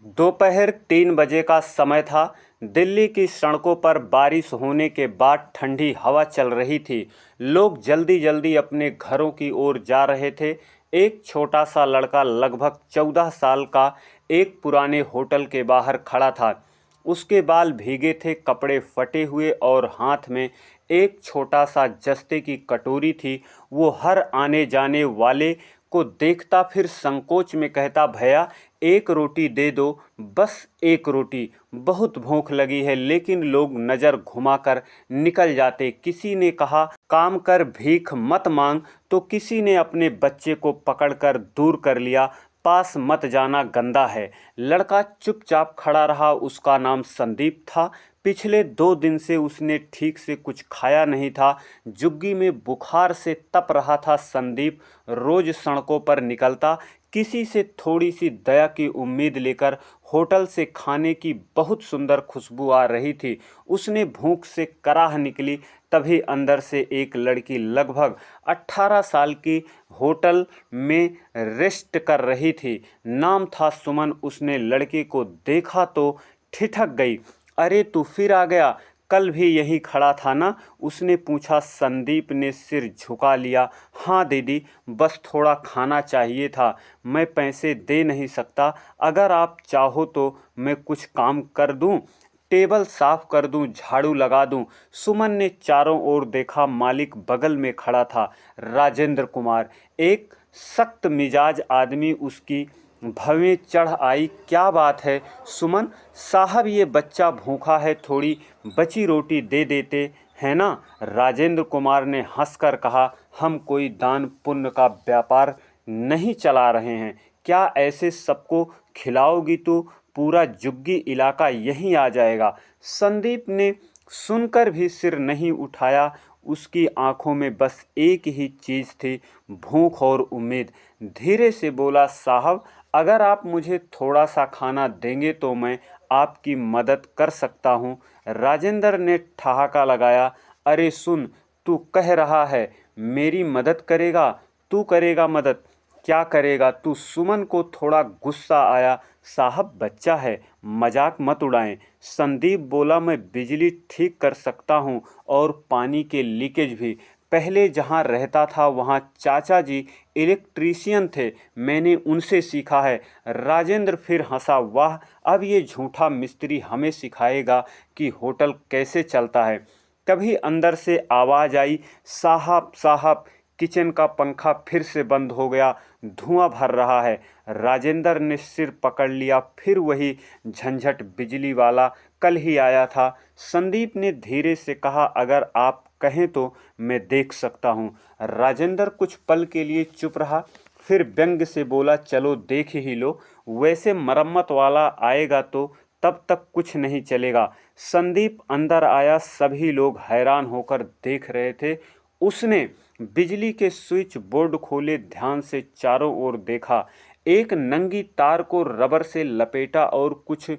दोपहर 3 बजे का समय था। दिल्ली की सड़कों पर बारिश होने के बाद ठंडी हवा चल रही थी। लोग जल्दी जल्दी अपने घरों की ओर जा रहे थे। एक छोटा सा लड़का लगभग 14 साल का एक पुराने होटल के बाहर खड़ा था। उसके बाल भीगे थे, कपड़े फटे हुए और हाथ में एक छोटा सा जस्ते की कटोरी थी। वो हर आने जाने वाले को देखता, फिर संकोच में कहता, भैया एक रोटी दे दो, बस एक रोटी, बहुत भूख लगी है। लेकिन लोग नज़र घुमाकर निकल जाते। किसी ने कहा, काम कर, भीख मत मांग, तो किसी ने अपने बच्चे को पकड़कर दूर कर लिया, पास मत जाना, गंदा है। लड़का चुपचाप खड़ा रहा। उसका नाम संदीप था। पिछले 2 दिन से उसने ठीक से कुछ खाया नहीं था। जुग्गी में बुखार से तप रहा था। संदीप रोज सड़कों पर निकलता, किसी से थोड़ी सी दया की उम्मीद लेकर। होटल से खाने की बहुत सुंदर खुशबू आ रही थी। उसने भूख से कराह निकली, तभी अंदर से एक लड़की लगभग 18 साल की होटल में रेस्ट कर रही थी। नाम था सुमन। उसने लड़के को देखा तो ठिठक गई। अरे तू फिर आ गया, कल भी यहीं खड़ा था ना? उसने पूछा। संदीप ने सिर झुका लिया। हाँ दीदी, बस थोड़ा खाना चाहिए था। मैं पैसे दे नहीं सकता। अगर आप चाहो तो मैं कुछ काम कर दूं, टेबल साफ कर दूं, झाड़ू लगा दूं। सुमन ने चारों ओर देखा। मालिक बगल में खड़ा था, राजेंद्र कुमार, एक सख्त मिजाज आदमी। उसकी भवें चढ़ आई। क्या बात है सुमन साहब, ये बच्चा भूखा है, थोड़ी बची रोटी दे देते हैं ना? राजेंद्र कुमार ने हंसकर कहा, हम कोई दान पुण्य का व्यापार नहीं चला रहे हैं। क्या ऐसे सबको खिलाओगी तो पूरा जुग्गी इलाका यहीं आ जाएगा। संदीप ने सुनकर भी सिर नहीं उठाया। उसकी आंखों में बस एक ही चीज़ थी, भूख और उम्मीद। धीरे से बोला, साहब अगर आप मुझे थोड़ा सा खाना देंगे तो मैं आपकी मदद कर सकता हूँ। राजेंद्र ने ठहाका लगाया। अरे सुन, तू कह रहा है मेरी मदद करेगा? तू करेगा मदद? क्या करेगा तू? सुमन को थोड़ा गुस्सा आया। साहब बच्चा है, मजाक मत उड़ाएं। संदीप बोला, मैं बिजली ठीक कर सकता हूँ और पानी के लीकेज भी। पहले जहाँ रहता था वहाँ चाचा जी इलेक्ट्रीशियन थे, मैंने उनसे सीखा है। राजेंद्र फिर हंसा। वाह, अब ये झूठा मिस्त्री हमें सिखाएगा कि होटल कैसे चलता है। तभी अंदर से आवाज़ आई, साहब साहब, किचन का पंखा फिर से बंद हो गया, धुआं भर रहा है। राजेंद्र ने सिर पकड़ लिया। फिर वही झंझट, बिजली वाला कल ही आया था। संदीप ने धीरे से कहा, अगर आप कहें तो मैं देख सकता हूँ। राजेंद्र कुछ पल के लिए चुप रहा, फिर व्यंग से बोला, चलो देख ही लो। वैसे मरम्मत वाला आएगा तो तब तक कुछ नहीं चलेगा। संदीप अंदर आया। सभी लोग हैरान होकर देख रहे थे। उसने बिजली के स्विच बोर्ड खोले, ध्यान से चारों ओर देखा। एक नंगी तार को रबर से लपेटा और कुछ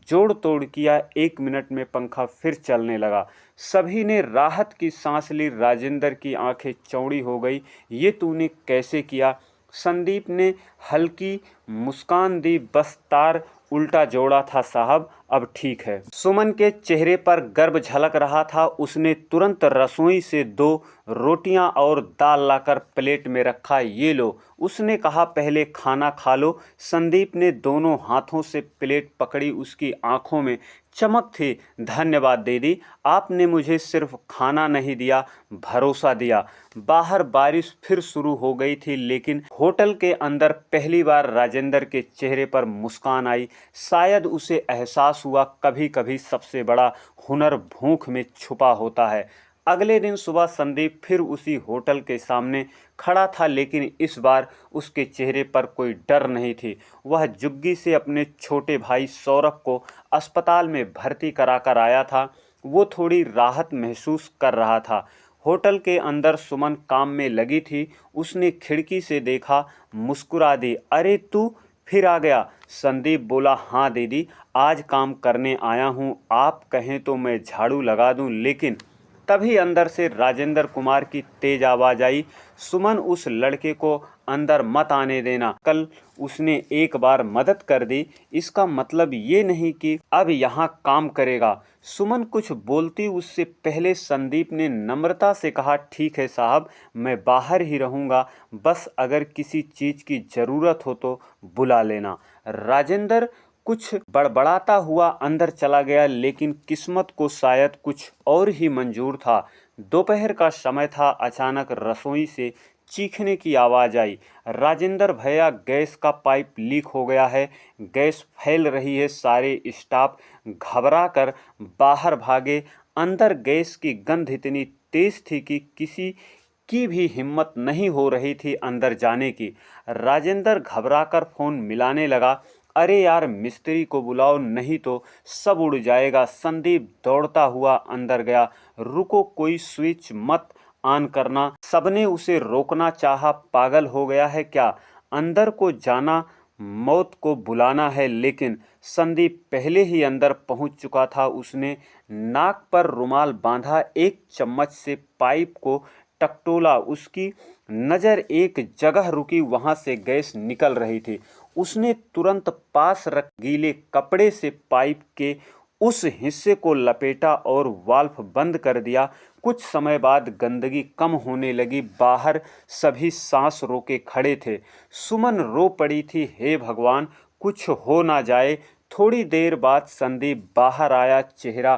जोड़ तोड़ किया। 1 मिनट में पंखा फिर चलने लगा। सभी ने राहत की सांस ली। राजेंद्र की आंखें चौड़ी हो गई। ये तूने कैसे किया? संदीप ने हल्की मुस्कान दी। बस तार उल्टा जोड़ा था साहब, अब ठीक है। सुमन के चेहरे पर गर्व झलक रहा था। उसने तुरंत रसोई से 2 रोटियां और दाल लाकर प्लेट में रखा। ये लो, उसने कहा, पहले खाना खा लो। संदीप ने दोनों हाथों से प्लेट पकड़ी। उसकी आंखों में चमक थी। धन्यवाद दीदी, आपने मुझे सिर्फ खाना नहीं दिया, भरोसा दिया। बाहर बारिश फिर शुरू हो गई थी, लेकिन होटल के अंदर पहली बार राजेंद्र के चेहरे पर मुस्कान आई। शायद उसे एहसास हुआ, कभी कभी सबसे बड़ा हुनर भूख में छुपा होता है। अगले दिन सुबह संदीप फिर उसी होटल के सामने खड़ा था, लेकिन इस बार उसके चेहरे पर कोई डर नहीं थी। वह जुग्गी से अपने छोटे भाई सौरभ को अस्पताल में भर्ती कराकर आया था। वो थोड़ी राहत महसूस कर रहा था। होटल के अंदर सुमन काम में लगी थी। उसने खिड़की से देखा, मुस्कुरा दी। अरे तू फिर आ गया? संदीप बोला, हाँ दीदी, आज काम करने आया हूँ। आप कहें तो मैं झाड़ू लगा दूँ, लेकिन तभी अंदर से राजेंद्र कुमार की तेज आवाज आई, सुमन उस लड़के को अंदर मत आने देना। कल उसने एक बार मदद कर दी, इसका मतलब ये नहीं कि अब यहाँ काम करेगा। सुमन कुछ बोलती उससे पहले संदीप ने नम्रता से कहा, ठीक है साहब, मैं बाहर ही रहूँगा, बस अगर किसी चीज़ की ज़रूरत हो तो बुला लेना। राजेंद्र कुछ बड़बड़ाता हुआ अंदर चला गया, लेकिन किस्मत को शायद कुछ और ही मंजूर था। दोपहर का समय था। अचानक रसोई से चीखने की आवाज़ आई, राजेंद्र भैया, गैस का पाइप लीक हो गया है, गैस फैल रही है। सारे स्टाफ घबरा कर बाहर भागे। अंदर गैस की गंध इतनी तेज थी कि किसी की भी हिम्मत नहीं हो रही थी अंदर जाने की। राजेंद्र घबराकर फ़ोन मिलाने लगा, अरे यार, मिस्त्री को बुलाओ, नहीं तो सब उड़ जाएगा। संदीप दौड़ता हुआ अंदर गया, रुको, कोई स्विच मत ऑन करना। सबने उसे रोकना चाहा, पागल हो गया है क्या, अंदर को जाना मौत को बुलाना है। लेकिन संदीप पहले ही अंदर पहुंच चुका था। उसने नाक पर रुमाल बांधा, एक चम्मच से पाइप को टकटोला। उसकी नज़र एक जगह रुकी, वहां से गैस निकल रही थी। उसने तुरंत पास रख गीले कपड़े से पाइप के उस हिस्से को लपेटा और वाल्व बंद कर दिया। कुछ समय बाद गंदगी कम होने लगी। बाहर सभी सांस रोके खड़े थे। सुमन रो पड़ी थी, हे भगवान, कुछ हो ना जाए। थोड़ी देर बाद संदीप बाहर आया, चेहरा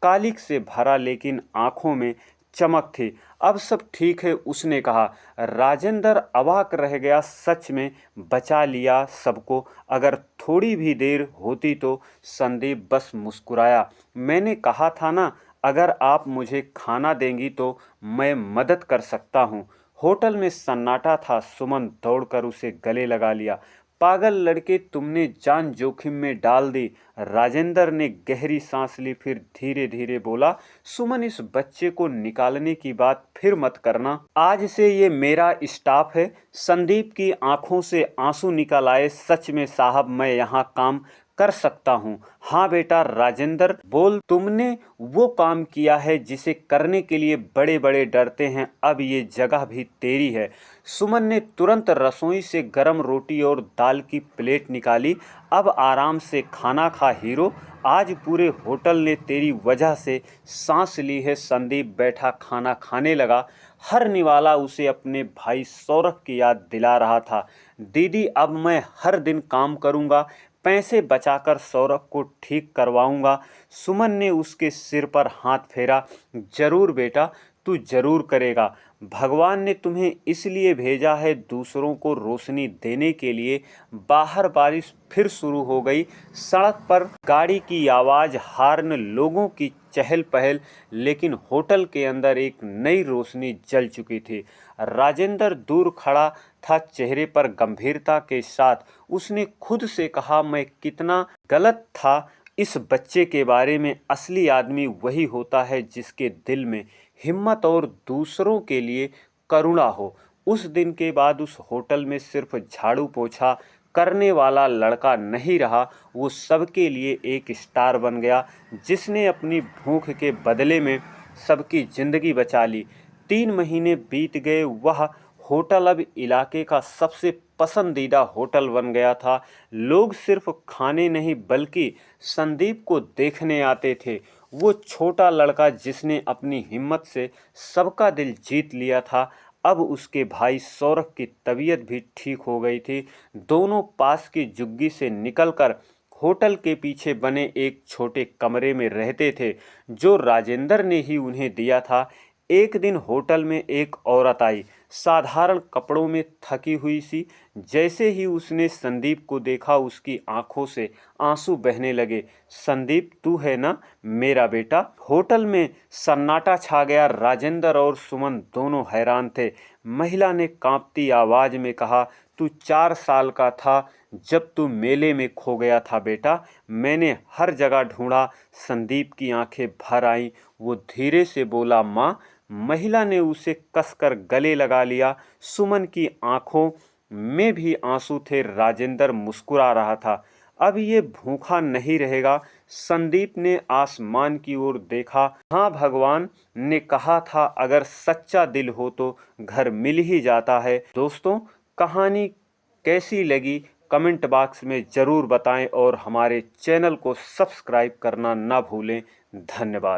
कालिक से भरा, लेकिन आंखों में चमक थी। अब सब ठीक है, उसने कहा। राजेंद्र अवाक रह गया, सच में बचा लिया सबको, अगर थोड़ी भी देर होती तो। संदीप बस मुस्कुराया, मैंने कहा था ना, अगर आप मुझे खाना देंगी तो मैं मदद कर सकता हूँ। होटल में सन्नाटा था। सुमन दौड़कर उसे गले लगा लिया, पागल लड़के, तुमने जान जोखिम में डाल दी। राजेंद्र ने गहरी सांस ली, फिर धीरे धीरे बोला, सुमन, इस बच्चे को निकालने की बात फिर मत करना, आज से ये मेरा स्टाफ है। संदीप की आंखों से आंसू निकल आए, सच में साहब, मैं यहाँ काम कर सकता हूँ। हाँ बेटा, राजेंद्र बोल, तुमने वो काम किया है जिसे करने के लिए बड़े बड़े डरते हैं। अब ये जगह भी तेरी है। सुमन ने तुरंत रसोई से गर्म रोटी और दाल की प्लेट निकाली। अब आराम से खाना खा हीरो, आज पूरे होटल ने तेरी वजह से सांस ली है। संदीप बैठा खाना खाने लगा। हर निवाला उसे अपने भाई सौरभ की याद दिला रहा था। दीदी, अब मैं हर दिन काम करूंगा, पैसे बचाकर सौरभ को ठीक करवाऊंगा। सुमन ने उसके सिर पर हाथ फेरा, जरूर बेटा, तू जरूर करेगा। भगवान ने तुम्हें इसलिए भेजा है, दूसरों को रोशनी देने के लिए। बाहर बारिश फिर शुरू हो गई। सड़क पर गाड़ी की आवाज़, हार्न, लोगों की चहल पहल, लेकिन होटल के अंदर एक नई रोशनी जल चुकी थी। राजेंद्र दूर खड़ा था, चेहरे पर गंभीरता के साथ। उसने खुद से कहा, मैं कितना गलत था इस बच्चे के बारे में। असली आदमी वही होता है जिसके दिल में हिम्मत और दूसरों के लिए करुणा हो। उस दिन के बाद उस होटल में सिर्फ झाड़ू पोछा करने वाला लड़का नहीं रहा, वो सबके लिए एक स्टार बन गया, जिसने अपनी भूख के बदले में सबकी जिंदगी बचा ली। 3 महीने बीत गए। वह होटल अब इलाके का सबसे पसंदीदा होटल बन गया था। लोग सिर्फ खाने नहीं बल्कि संदीप को देखने आते थे। वो छोटा लड़का जिसने अपनी हिम्मत से सबका दिल जीत लिया था। अब उसके भाई सौरभ की तबीयत भी ठीक हो गई थी। दोनों पास की झुग्गी से निकलकर होटल के पीछे बने एक छोटे कमरे में रहते थे, जो राजेंद्र ने ही उन्हें दिया था। एक दिन होटल में एक औरत आई, साधारण कपड़ों में थकी हुई सी। जैसे ही उसने संदीप को देखा, उसकी आंखों से आंसू बहने लगे। संदीप, तू है ना मेरा बेटा? होटल में सन्नाटा छा गया। राजेंद्र और सुमन दोनों हैरान थे। महिला ने कांपती आवाज में कहा, तू 4 साल का था जब तू मेले में खो गया था बेटा। मैंने हर जगह ढूंढा। संदीप की आंखें भर आईं। वो धीरे से बोला, माँ। महिला ने उसे कसकर गले लगा लिया। सुमन की आंखों में भी आंसू थे। राजेंद्र मुस्कुरा रहा था। अब ये भूखा नहीं रहेगा। संदीप ने आसमान की ओर देखा। हाँ, भगवान ने कहा था अगर सच्चा दिल हो तो घर मिल ही जाता है। दोस्तों, कहानी कैसी लगी कमेंट बॉक्स में ज़रूर बताएं और हमारे चैनल को सब्सक्राइब करना ना भूलें। धन्यवाद।